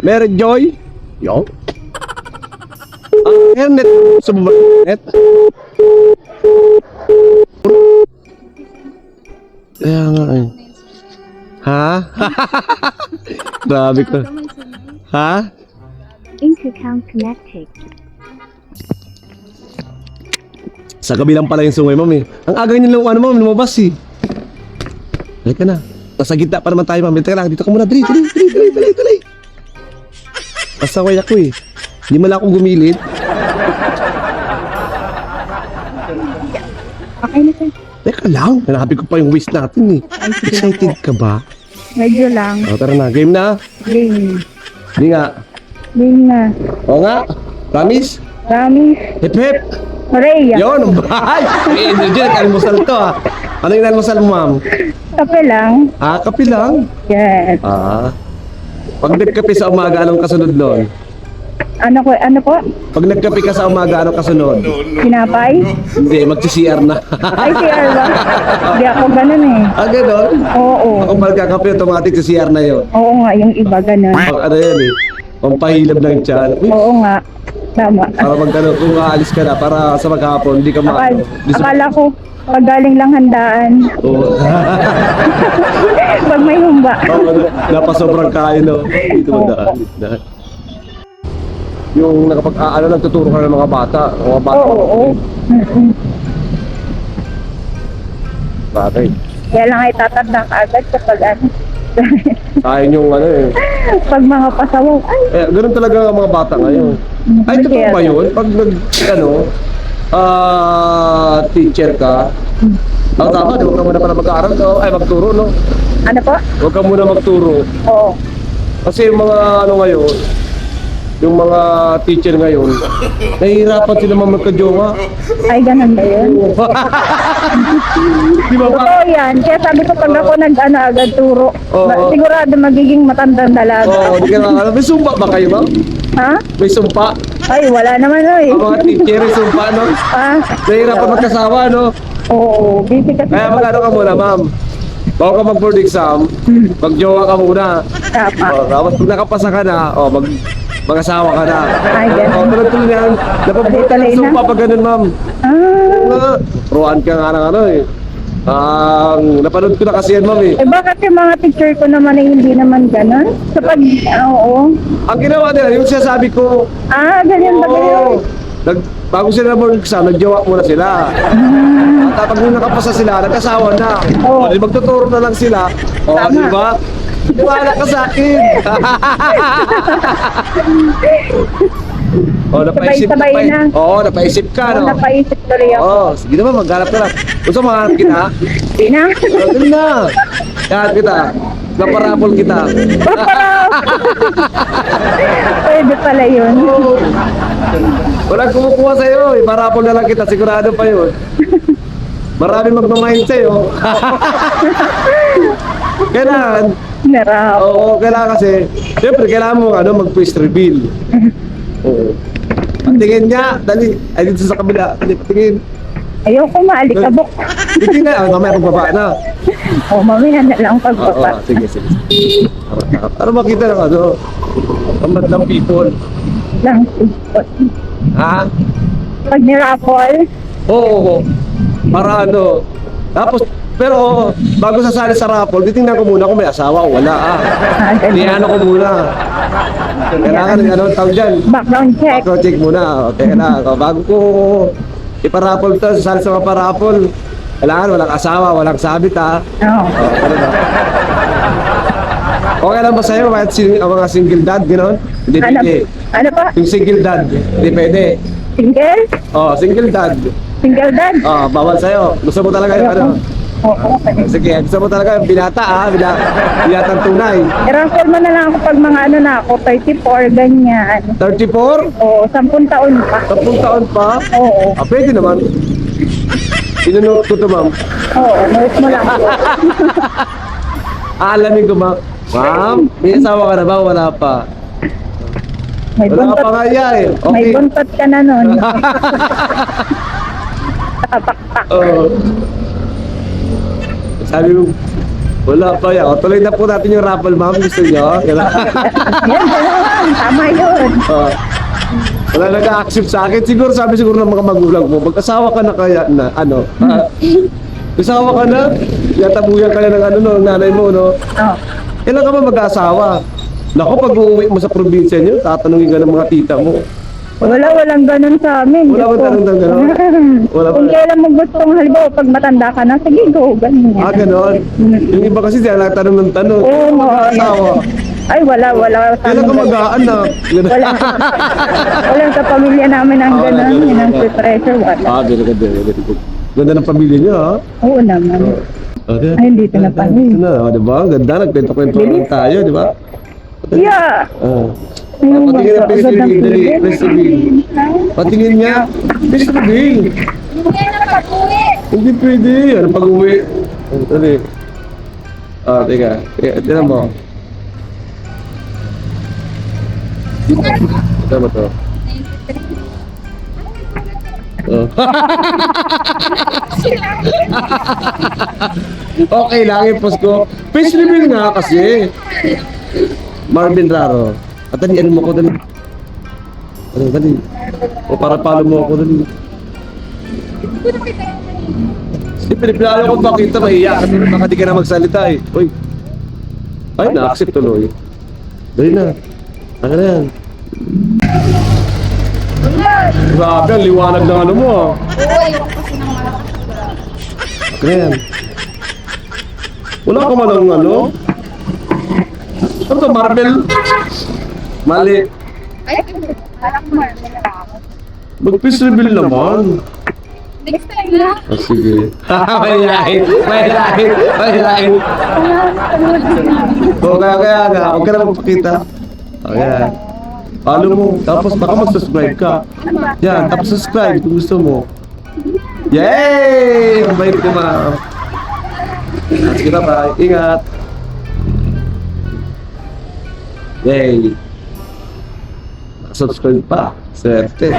Mary Joy? Yo? Net. Net? Kaya nga eh. Ha? Grabe ko. Ha? Intercom connected. Sa kabilang pala yung sungay, ma'am eh. Ang aga niyo lang, ma'am, lumabas eh. Halika na. Nasa gitna pa naman tayo, ma'am. Teka lang, dito ka muna. Dali. Pasaway ako eh. Hindi mo lang akong gumilid. Okay na sir. Teka lang, hanapin ko pa yung waist natin eh. Excited ka ba? Medyo lang. O, tara na. Game na? Game. Hindi nga. Game na. O nga. Promise? Promise. Hip hip. Hooray! Yun, bahay. Eh, Diyan, almusal to ah. Ano yung almusal mo, ma'am? Kape lang. Ah, kape lang. Yes. Ah. Pag nagkape sa umaga, anong kasunod nun? Ano po? Pag nagkape ka sa umaga, anong kasunod? Pinapay? Hindi, mag-CR na. Ay, CR ba? Hindi ako ganun eh. Ah, gano'n? Oo. Ako magkakape, automatic sa CR na yun. Oo nga, yung iba ganun. Pag ano yan eh, pampahilab ng tiyan. Uy, Oo nga. Tama. para magkano, kung aalis ka na, para sa maghapon, hindi ka Akala ko, pag galing lang handaan. Oo. Pag may humba. Napasobrang kain, no? Dito mo daan. Yung nagtuturo ka ng mga bata. Mga bata. Oo. Bagay. Kaya lang ay tatanda ka agad kapag ano. Sayang yung ano eh. Pag mga pasawaw, ay, Ganun talaga ang mga bata ngayon. Ay, totoo ba yun? Pag teacher ka, tama, huwag ka muna pala mag-aaral, no? Ay, magturo, no? ano po? Huwag ka muna magturo. Oo. Kasi yung mga ngayon, yung mga teacher ngayon, nahihirapan sila magka-jowa. Ay, ganun ba yun? Di ba ba? Totoo yan. Kaya sabi ko pag ako nag-ano agad turo, Oo. sigurado magiging matandang dalaga. Oo, di ka na. May sumpa ba kayo, ma'am? Ha? May sumpa? Ay, wala naman oy. Ang mga teacher, may sumpa, no? Ah, Nahihirapan magkasawa, no? oo. Busy kasi. Kaya mag-ano ka muna, ma'am? Bago ka mag-board exam, mag-jowa ka muna. Tama. Tapos pag nakapasa ka na, mag-asawa ka na. Ay, ganun. Tuloy-tuloy yan. Napapunta Tuloy ng na. sumpa pag ganun, ma'am. Ah. Ruan ka nga ng ano eh. Napanood ko na kasi yan, ma'am eh. Eh bakit yung mga teacher ko naman ay hindi naman ganun? Kapag, oo. Ang ginawa nila, yung sinasabi ko, Ah, ganyan ba oo, kayo? bago sila board exam, nagjowa muna sila. Tapos nung nakapasa sila, nagkasawa na. Oo. Di magtuturo na lang sila. O, Tama. di ba? Wala ka sa akin. Sabay-sabay na. Oo, napaisip ka, Oo, no? napaisip tuloy ako. Oo, sige naman, maghanap ka na. Gusto mo hanap kita? Di na. Dali na. Hanap kita. Naparapol kita. Pwede pala yun. Oo. Walang kumukuha sa'yo, iparapol na lang kita, sigurado pa yun. Marami magmamind sa'yo. Kailangan, Narap. oo, kailangan kasi, siyempre, kailangan mo mag-twist reveal. Oo. Patingin niya, dali, ay dito sa kabila, dali, patingin. Ayoko maalikabok. Hindi na, mamaya pagbaba na. O, mamaya na lang Oo, pagbaba. sige. Para makita ng ang madlang people. Lang. Ha? Pag nirapol, Oo. Para tapos, pero bago sasali sa raffle, titingnan ko muna kung may asawa o wala ganun. Ano ko muna. Kailangan tawag dyan. Background check. Background check muna. Okay na. Bago ko iparaffle to, sasali sa mga paraffle, kailangan walang asawa, walang sabit ha. Oo. Ganun ba? Okay lang ba sa'yo kahit ang mga single dad, gano'n? Hindi Ano, pwede. ano pa? Yung single dad, hindi pwede. Single? Single dad. Single dad? Bawal sa'yo. Gusto mo talaga yung ano? Oo. Sige, gusto mo talaga yung binata binatang tunay. I-raffle mo na lang ako pag mga ano na ako, 34, ganyan. 34? Oo, 10 taon pa. 10 taon pa? Oo. Pwede naman. Sinunod ko to, ma'am. Oo, note mo lang ako. Aalamin ko, ma'am. Ma'am, may asawa ka na ba? Wala pa. May Wala ka pa buntot, nga yan eh. may Okay. buntot ka na nun. Tapak-tak. Oo. Sabi mo, Wala pa yan. O, tuloy na po natin yung raffle, ma'am. Gusto nyo? Yan, gano'n. Tama yun. Oh. Wala nag-accept sa akin. Siguro sabi siguro ng mga magulang mo, mag-asawa ka na kaya na, ano, asawa ka na, yatabuyan ka na ng ano, no, ng nanay mo, no? Oh. Kailan ka ba mag-asawa? Naku, pag uuwi mo sa probinsya nyo, tatanungin ka ng mga tita mo. Walang ganun sa amin. Wala ba tanong ng gano'n? Wala ba? Kung kailan mo gustong halimbawa pag matanda ka na, sige go, ganun yan. Ganon. Yung iba kasi sila nagtanong ng tanong. Oo, Asawa. Ay, wala. Kailan ka mag-aanak? Ganun. Wala sa pamilya namin ang Wala, ganun. ganun. Yun ang pressure, wala. Ganun. Ganda ng pamilya niyo, ha? Oo naman. Okay. Ay, dito na pa. Ito na, di ba? Ganda, nagkwento-kwento lang tayo, di ba? Yeah. Patingin ng face reveal, dali, face reveal. Patingin niya, face reveal. Hindi na pag-uwi. Hindi pwede, ano pag-uwi? Dali. Teka, tinan mo. Ito mo to. Oh. Okay lang yung post ko. Face reveal nga kasi. Marvin Raro. At dali, ano mo ko dali. Dali. O para palo mo ako dali. Siyempre, pinalo ko makita, mahiya kasi baka di ka na magsalita eh. Uy. Ay, na-accept tuloy. Dali na. Ano na yan? Grabe, ang liwanag ng ano mo ah. Oo, ayoko kasi ng malakas. Ano yan? Wala ka man ng ano? Ano to, Marvel? Mali. Ay, parang marami na ako. Mag-face reveal naman. Next time na. Sige. May lain. O kaya nga, huwag ka na magpakita. Ayan. Follow mo. Tapos baka mag-subscribe ka. Yan, tapos subscribe kung gusto mo. Yay! Ang bait ko, ma'am. Sige na, bye. Ingat. Yay! Subscribe pa. Swerte.